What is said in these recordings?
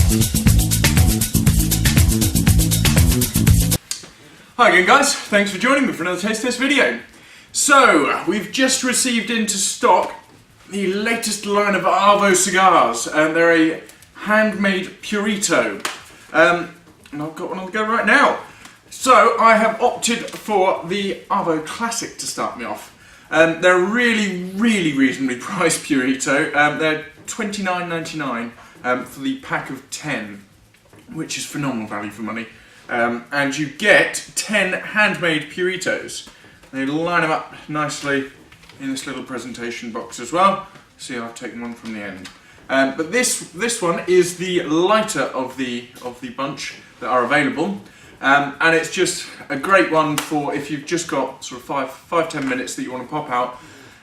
Hi again guys, thanks for joining me for another taste test video. So, we've just received into stock the latest line of AVO cigars, and they're a handmade Purito. And I've got one on the go right now. So, I have opted for the AVO Classic to start me off. They're a really reasonably priced Purito. They're $29.99 for the pack of 10, which is phenomenal value for money. And you get 10 handmade Puritos. They line them up nicely in this little presentation box as well. See, I've taken one from the end. But this one is the lighter of the bunch that are available, and it's just a great one for if you've just got sort of 5-10 minutes that you want to pop out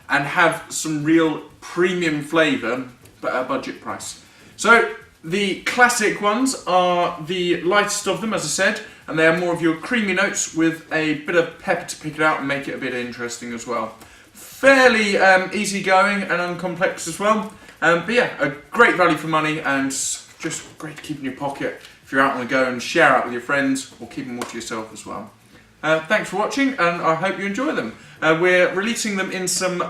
and have some real premium flavour, but at a budget price. So the classic ones are the lightest of them, as I said, and they are more of your creamy notes with a bit of pepper to pick it out and make it a bit interesting as well. Fairly easy going and uncomplex as well, but yeah, a great value for money and just great to keep in your pocket if you're out on the go and share out with your friends or keep them all to yourself as well. Thanks for watching, and I hope you enjoy them. We're releasing them in some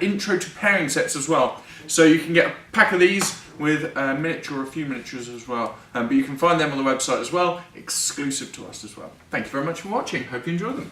intro to pairing sets as well, so you can get a pack of these with a miniature or a few miniatures as well, but you can find them on the website as well, exclusive to us as well. Thank you very much for watching, hope you enjoy them.